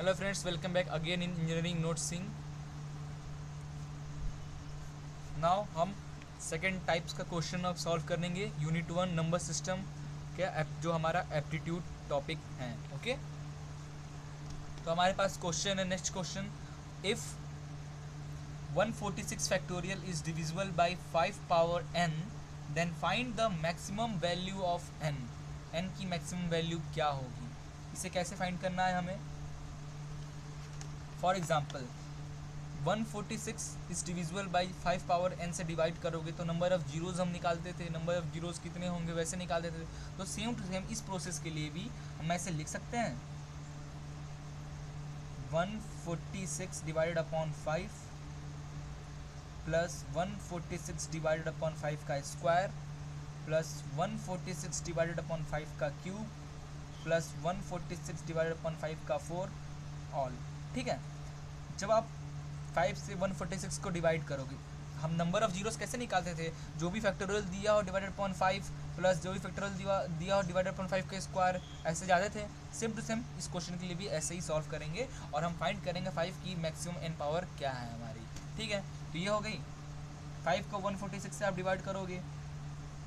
Hello friends, welcome back again in engineering नोट्सिंग। Now हम second types का question अब सॉल्व करेंगे यूनिट 1 नंबर सिस्टम के जो हमारा एप्टीट्यूड टॉपिक है। ओके, तो हमारे पास क्वेश्चन है, next question, if 146 factorial is divisible by 5 power n then find the maximum value of n की मैक्सिमम वैल्यू क्या होगी। इसे कैसे फाइंड करना है हमें। For example 146 is divisible by 5 power n से डिवाइड करोगे तो नंबर ऑफ जीरोज़ हम निकालते थे, नंबर ऑफ जीरोज़ कितने होंगे वैसे निकाल देते थे। तो सेम टू सेम इस प्रोसेस के लिए भी हम ऐसे लिख सकते हैं 146 divided upon 5 plus 146 divided upon 5 का स्क्वायर प्लस 146 डिवाइडेड अपॉन 5 का क्यूब प्लस 146 डिवाइडेड अपॉन 5 का 4 ऑल। ठीक है, जब आप 5 से 146 को डिवाइड करोगे, हम नंबर ऑफ जीरोस कैसे निकालते थे, जो भी फैक्टोरियल दिया हो डिवाइडेड अपॉन 5 प्लस जो भी फैक्टोरियल दिया हो डिवाइडेड अपॉन 5 के स्क्वायर, ऐसे जाते थे। सेम टू सेम इस क्वेश्चन के लिए भी ऐसे ही सॉल्व करेंगे और हम फाइंड करेंगे 5 की मैक्सिमम n पावर क्या है हमारी। ठीक है, तो ये हो गई। 5 को 146 से आप डिवाइड करोगे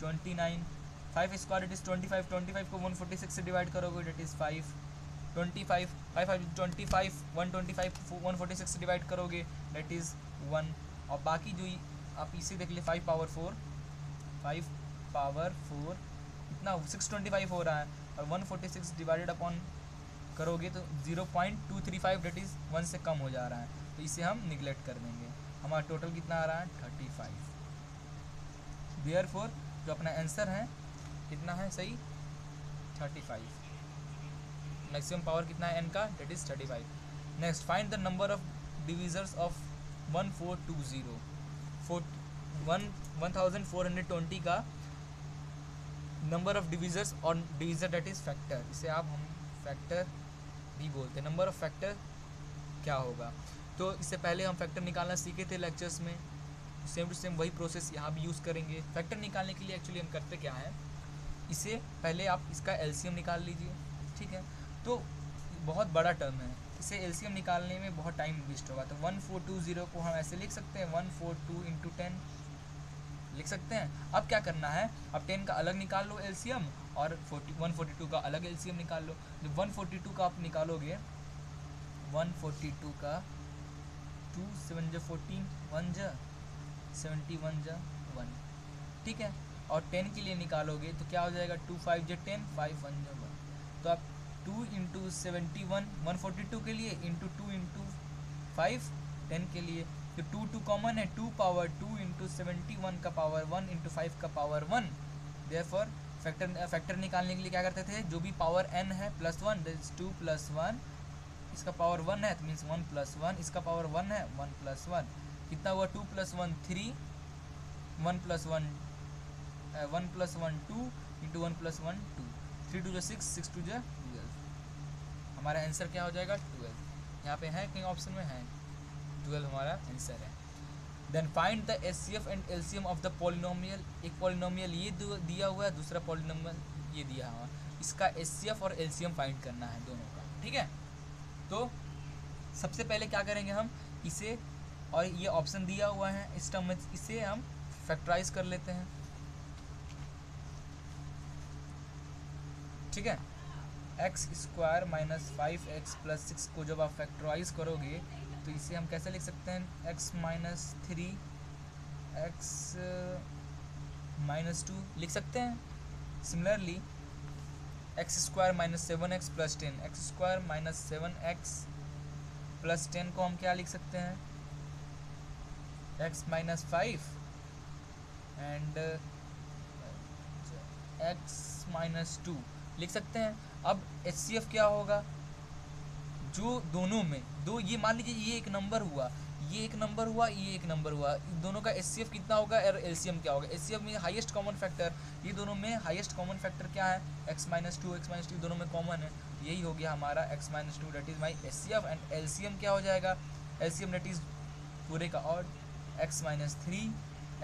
29, 5 स्क्वायर इट इज़ 25, 25 को 146 से डिवाइड करोगे डेट इज़ 5, 25, 25 125 146 से डिवाइड करोगे डेट इज़ 1, और बाकी जो आप इसे देख ले 5 पावर 4 इतना 625 हो रहा है, और 146 डिवाइडेड अपॉन करोगे तो 0.235 डेट इज़ 1 से कम हो जा रहा है, तो इसे हम निगलेक्ट कर देंगे। हमारा टोटल कितना आ रहा है 35। देयरफॉर जो अपना आंसर है कितना है सही 35। मैक्सिमम पावर कितना है n का that is 35। Next, find the number of divisors of 1420 1420 का नंबर ऑफ डिविजर्स और डिविजर डेट इज फैक्टर। इसे हम फैक्टर भी बोलते हैं। नंबर ऑफ फैक्टर क्या होगा, तो इससे पहले हम फैक्टर निकालना सीखे थे लेक्चर्स में, सेम टू सेम वही प्रोसेस यहाँ भी यूज़ करेंगे। फैक्टर निकालने के लिए एक्चुअली हम करते क्या है, इसे पहले आप इसका एलसीएम निकाल लीजिए। ठीक है, तो बहुत बड़ा टर्म है, इसे एलसीएम निकालने में बहुत टाइम वेस्ट होगा। तो 1420 को हम ऐसे लिख सकते हैं 142 इंटू 10 लिख सकते हैं। अब क्या करना है, अब 10 का अलग निकाल लो एलसीएम और 142 का अलग एलसीएम निकाल लो। जब 142 का आप निकालोगे 142 का 2 7 14 1 71 1, ठीक है, और 10 के लिए निकालोगे तो क्या हो जाएगा 2 5 10 5 1 1। तो आप 2 इंटू 71 142 के लिए इंटू 2 इंटू 5 10 के लिए, तो 2 कॉमन है, 2 पावर 2 इंटू 71 का पावर 1 इंटू 5 का पावर 1। देयरफॉर फैक्टर निकालने के लिए क्या करते थे, जो भी पावर n है प्लस 1 दैट इज 2 प्लस 1, इसका पावर 1 है तो मीन्स 1 प्लस 1, इसका पावर 1 है 1 प्लस 1, कितना हुआ 2 प्लस 1 3, 1 प्लस 1 2 इंटू 1 प्लस 1 2, 3 2 6 6 2 12। हमारा आंसर क्या हो जाएगा 12। यहाँ पे है कहीं ऑप्शन में है 12 हमारा आंसर है। Then find the HCF and LCM of the polynomial. एक पॉलिनोमियल ये दिया हुआ है, दूसरा पॉलिनोमियल ये दिया हुआ है, इसका एचसीएफ और एलसीएम फाइंड करना है दोनों का। ठीक है, तो सबसे पहले क्या करेंगे हम इसे, और ये ऑप्शन दिया हुआ है इस टर्म में, इसे हम फैक्टराइज कर लेते हैं। ठीक है, x square minus 5x plus 6 को जब आप फैक्टराइज करोगे तो इसे हम कैसे लिख सकते हैं, x माइनस 3 x माइनस 2 लिख सकते हैं। Similarly x square minus 7x plus 10, x square minus 7x plus 10 को हम क्या लिख सकते हैं, x minus 5 and x minus 2 लिख सकते हैं। अब एचसीएफ क्या होगा, जो दोनों में दो, ये मान लीजिए ये एक नंबर हुआ, ये एक नंबर हुआ, ये एक नंबर हुआ, दोनों का एचसीएफ कितना होगा और एलसीएम क्या होगा। एचसीएफ में हाईएस्ट कॉमन फैक्टर, ये दोनों में हाईएस्ट कॉमन फैक्टर क्या है x माइनस 2 दोनों में कॉमन है, यही हो गया हमारा x minus 2 that is my HCF. And LCM क्या हो जाएगा, एलसीएम डेट इज़ पूरे का और x minus 3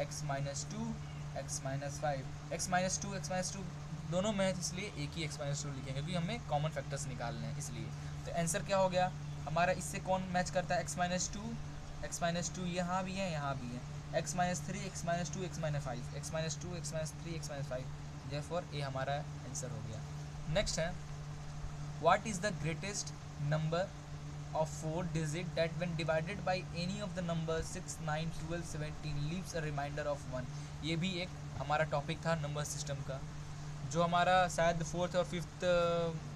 x minus 2 x minus 5, x minus 2 दोनों में है, इसलिए एक ही x माइनस 2 लिखेंगे क्योंकि हमें कॉमन फैक्टर्स निकालने हैं इसलिए। तो आंसर क्या हो गया हमारा इससे कौन मैच करता है, x minus two, x minus two यहाँ भी है, यहाँ भी है, x minus three, x minus two, x minus five, x minus two, x minus three, x minus five, therefore ये हमारा आंसर हो गया। नेक्स्ट है, what is the greatest number of 4 digit that when divided by any of the numbers 6, 9, 12, 17 leaves a remainder of 1। ये भी एक हमारा topic था नंबर सिस्टम का, जो हमारा शायद 4th और 5th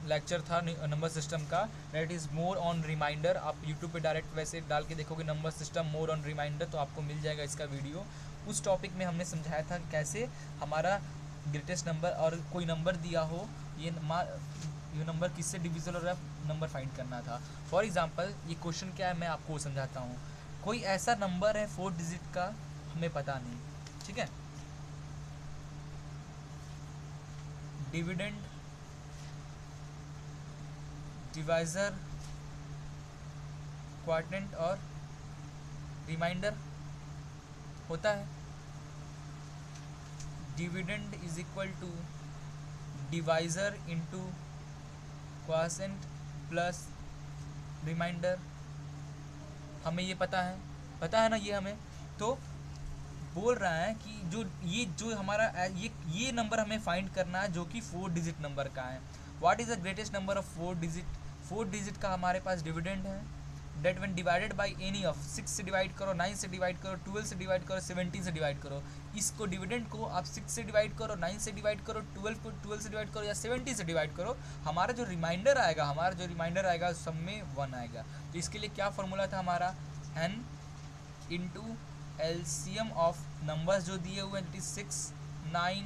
लेक्चर था नंबर सिस्टम का, that is more on reminder. आप यूट्यूब पे डायरेक्ट वैसे डाल के देखोगे number system more on reminder, तो आपको मिल जाएगा इसका वीडियो। उस टॉपिक में हमने समझाया था कैसे हमारा ग्रेटेस्ट नंबर और कोई नंबर दिया हो, ये नंबर किससे डिविजिबल हो रहा है, नंबर फाइंड करना था। फॉर एग्जांपल ये क्वेश्चन क्या है मैं आपको समझाता हूँ। कोई ऐसा नंबर है 4 डिजिट का, हमें पता नहीं, ठीक है, डिविडेंड, डिवाइजर, क्वाड्रेंट और रिमाइंडर होता है। Dividend is equal to divisor into quotient plus remainder, हमें ये पता है ना ये हमें। तो बोल रहा है कि जो हमारा ये नंबर हमें फाइंड करना है जो कि 4 डिजिट नंबर का है। What is the greatest number of 4 digit, 4 digit का हमारे पास डिविडेंड है, that when divided by any of 6 से डिवाइड करो, 9 से डिवाइड करो, 12 से डिवाइड करो, 17 से डिवाइड करो। इसको डिविडेंड को आप 6 से डिवाइड करो, 9 से डिवाइड करो, 12 को 12 से डिवाइड करो या 17 से डिवाइड करो, हमारा जो रिमाइंडर आएगा सब में 1 आएगा। तो इसके लिए क्या फॉर्मूला था हमारा, n into LCM of numbers जो दिए हुए हैं, 6, 9,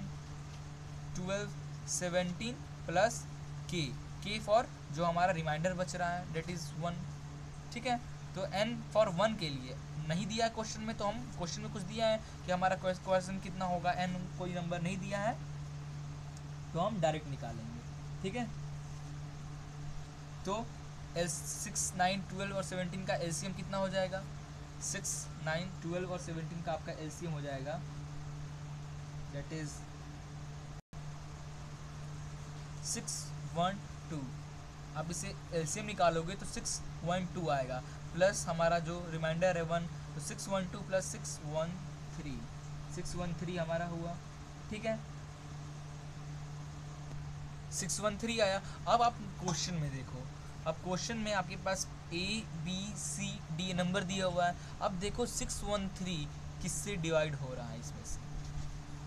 12, 17 प्लस के फॉर जो हमारा रिमाइंडर बच रहा है डेट इज़ 1, ठीक है। तो n फॉर 1 के लिए नहीं दिया है क्वेश्चन में, तो हम क्वेश्चन में कुछ दिया है कि हमारा क्वेश्चन कितना होगा, n कोई नंबर नहीं दिया है तो हम डायरेक्ट निकालेंगे, ठीक है। तो 6, 9, 12 और 17 का एलसीएम कितना हो जाएगा, 6, 9, 12 और 17 का आपका एलसीएम हो जाएगा दैट इज 612। आप इसे एलसीएम निकालोगे तो 612 आएगा, प्लस हमारा जो रिमाइंडर है 1, तो 612 प्लस 613 हमारा हुआ, ठीक है, 613 आया। अब आप क्वेश्चन में देखो, अब क्वेश्चन में आपके पास ABCD नंबर दिया हुआ है। अब देखो 613 किससे डिवाइड हो रहा है, इसमें से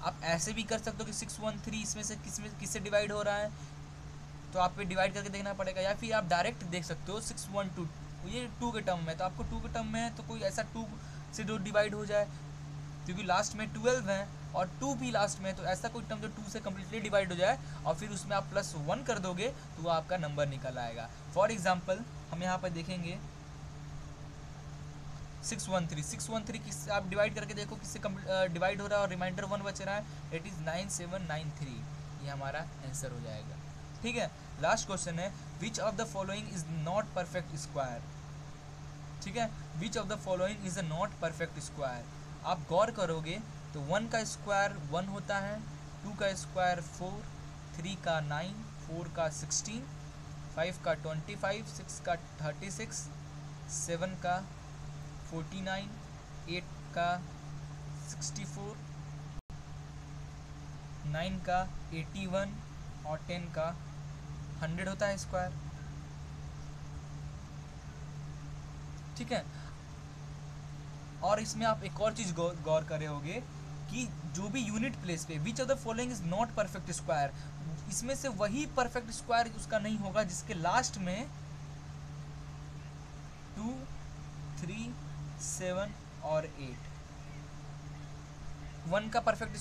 आप ऐसे भी कर सकते हो कि 613 इसमें से किससे डिवाइड हो रहा है, तो आप पे डिवाइड करके देखना पड़ेगा, या फिर आप डायरेक्ट देख सकते हो 612, ये 2 के टर्म में, तो आपको 2 के टर्म में है तो कोई ऐसा 2 से जो डिवाइड हो जाए, क्योंकि लास्ट में 12 है और 2 भी लास्ट में, तो ऐसा कोई टर्म जो 2 से कम्प्लीटली डिवाइड हो जाए और फिर उसमें आप +1 कर दोगे तो वो आपका नंबर निकल आएगा। फॉर एग्जांपल हम यहाँ पर देखेंगे 613 किससे आप डिवाइड करके देखो किससे डिवाइड हो रहा है और रिमाइंडर 1 बच रहा है, इट इज़ 9793, ये हमारा आंसर हो जाएगा, ठीक है। लास्ट क्वेश्चन है, which of the following is not perfect square, ठीक है, which of the following is a not perfect square. आप गौर करोगे तो 1 का स्क्वायर 1 होता है, 2 का स्क्वायर 4, 3 का 9, 4 का 16, 5 का 25, 6 का 36, 7 का 49, 8 का 64, 9 का 81 और 10 का 100 होता है स्क्वायर, ठीक है। और इसमें आप एक और चीज़ गौर करे होगे कि जो भी यूनिट प्लेस पे which of the following is not perfect square, इसमें से वही परफेक्ट स्क्वायर उसका नहीं होगा जिसके लास्ट में 2, 3, 7 और 8। 1 का परफेक्ट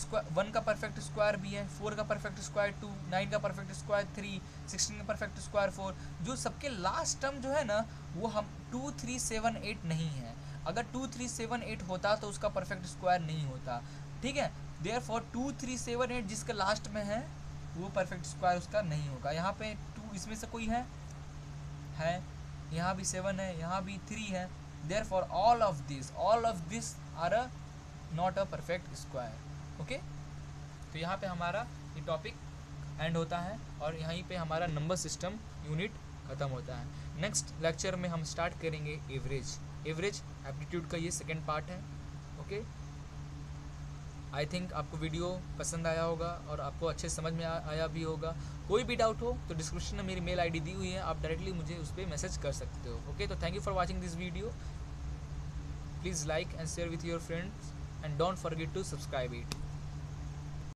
स्क्वायर भी है, 4 का परफेक्ट स्क्वायर 2, 9 का परफेक्ट स्क्वायर 3, 16 का परफेक्ट स्क्वायर 4, जो सबके लास्ट टर्म जो है ना वो हम 2, 3, 7, 8 नहीं है। अगर 2, 3, 7, 8 होता तो उसका परफेक्ट स्क्वायर नहीं होता, ठीक है। देयरफॉर 2, 3, 7, 8 जिसके लास्ट में है वो परफेक्ट स्क्वायर उसका नहीं होगा। यहाँ पे 2 इसमें से कोई है, यहाँ भी 7 है, यहाँ भी 3 है, therefore all of this are a not a perfect square, okay. तो यहाँ पे हमारा ये टॉपिक एंड होता है और यहीं पे हमारा नंबर सिस्टम यूनिट ख़त्म होता है। नेक्स्ट लेक्चर में हम स्टार्ट करेंगे एवरेज। एवरेज एप्टीट्यूड का ये सेकेंड पार्ट है। ओके, आई थिंक आपको वीडियो पसंद आया होगा और आपको अच्छे समझ में आया भी होगा। कोई भी डाउट हो तो डिस्क्रिप्शन में मेरी मेल आईडी दी हुई है, आप डायरेक्टली मुझे उस पर मैसेज कर सकते हो। ओके, तो thank you for watching this video. Please like and share with your friends and don't forget to subscribe it.